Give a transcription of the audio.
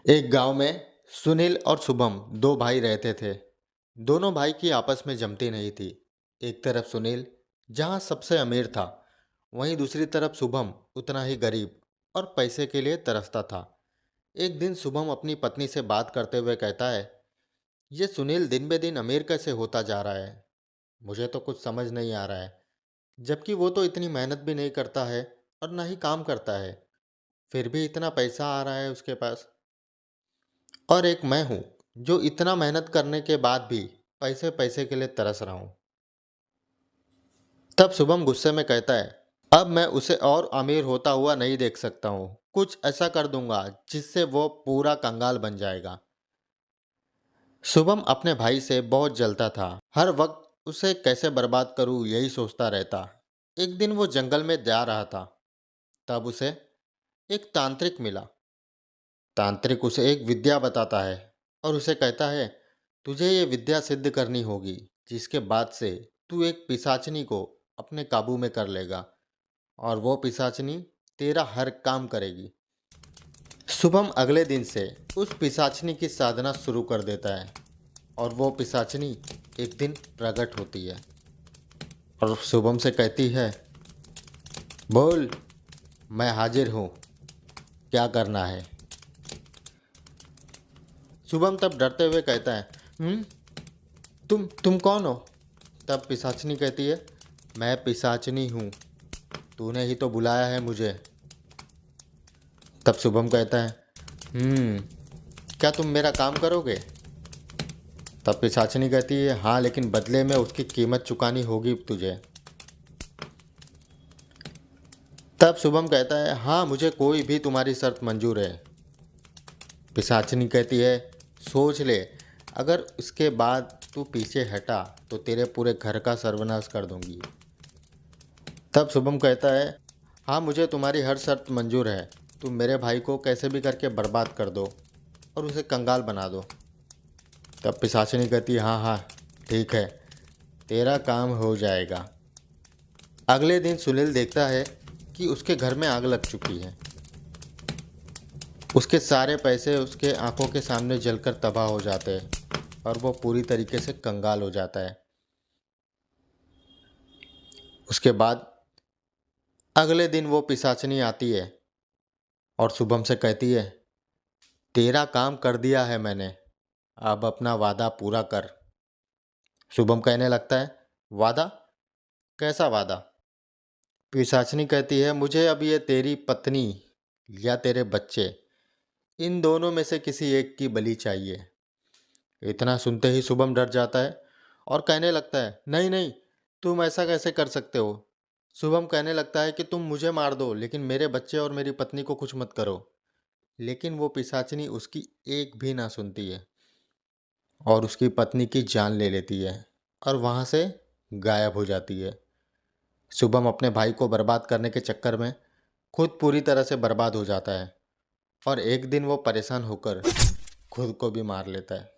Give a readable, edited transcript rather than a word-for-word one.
एक गांव में सुनील और शुभम दो भाई रहते थे। दोनों भाई की आपस में जमती नहीं थी। एक तरफ सुनील जहां सबसे अमीर था, वहीं दूसरी तरफ शुभम उतना ही गरीब और पैसे के लिए तरसता था। एक दिन शुभम अपनी पत्नी से बात करते हुए कहता है, ये सुनील दिन बे दिन अमीर कैसे होता जा रहा है? मुझे तो कुछ समझ नहीं आ रहा है। जबकि वो तो इतनी मेहनत भी नहीं करता है और ना ही काम करता है, फिर भी इतना पैसा आ रहा है उसके पास। और एक मैं हूँ जो इतना मेहनत करने के बाद भी पैसे पैसे के लिए तरस रहा हूँ। तब शुभम गुस्से में कहता है, अब मैं उसे और अमीर होता हुआ नहीं देख सकता हूँ। कुछ ऐसा कर दूंगा जिससे वो पूरा कंगाल बन जाएगा। शुभम अपने भाई से बहुत जलता था। हर वक्त उसे कैसे बर्बाद करूँ यही सोचता रहता। एक दिन वो जंगल में जा रहा था, तब उसे एक तांत्रिक मिला। तांत्रिक उसे एक विद्या बताता है और उसे कहता है, तुझे ये विद्या सिद्ध करनी होगी, जिसके बाद से तू एक पिशाचनी को अपने काबू में कर लेगा और वो पिशाचनी तेरा हर काम करेगी। शुभम अगले दिन से उस पिशाचनी की साधना शुरू कर देता है और वो पिशाचनी एक दिन प्रकट होती है और शुभम से कहती है, बोल, मैं हाजिर हूँ, क्या करना है? शुभम तब डरते हुए कहता है, तुम कौन हो? तब पिशाचनी कहती है, मैं पिशाचनी हूँ, तूने ही तो बुलाया है मुझे। तब शुभम कहता है, क्या तुम मेरा काम करोगे? तब पिशाचनी कहती है, हाँ, लेकिन बदले में उसकी कीमत चुकानी होगी तुझे। तब शुभम कहता है, हाँ, मुझे कोई भी तुम्हारी शर्त मंजूर है। पिशाचनी कहती है, सोच ले, अगर उसके बाद तू पीछे हटा तो तेरे पूरे घर का सर्वनाश कर दूंगी। तब शुभम कहता है, हाँ, मुझे तुम्हारी हर शर्त मंजूर है। तुम मेरे भाई को कैसे भी करके बर्बाद कर दो और उसे कंगाल बना दो। तब पिशाचिनी कहती है, हाँ हाँ, ठीक है, तेरा काम हो जाएगा। अगले दिन सुनील देखता है कि उसके घर में आग लग चुकी है। उसके सारे पैसे उसके आंखों के सामने जलकर तबाह हो जाते हैं और वो पूरी तरीके से कंगाल हो जाता है। उसके बाद अगले दिन वो पिशाचनी आती है और शुभम से कहती है, तेरा काम कर दिया है मैंने, अब अपना वादा पूरा कर। शुभम कहने लगता है, वादा? कैसा वादा? पिशाचनी कहती है, मुझे अब ये तेरी पत्नी या तेरे बच्चे, इन दोनों में से किसी एक की बलि चाहिए। इतना सुनते ही शुभम डर जाता है और कहने लगता है, नहीं नहीं, तुम ऐसा कैसे कर सकते हो? शुभम कहने लगता है कि तुम मुझे मार दो, लेकिन मेरे बच्चे और मेरी पत्नी को कुछ मत करो। लेकिन वो पिशाचिनी उसकी एक भी ना सुनती है और उसकी पत्नी की जान ले लेती है और वहाँ से गायब हो जाती है। शुभम अपने भाई को बर्बाद करने के चक्कर में खुद पूरी तरह से बर्बाद हो जाता है और एक दिन वो परेशान होकर खुद को भी मार लेता है।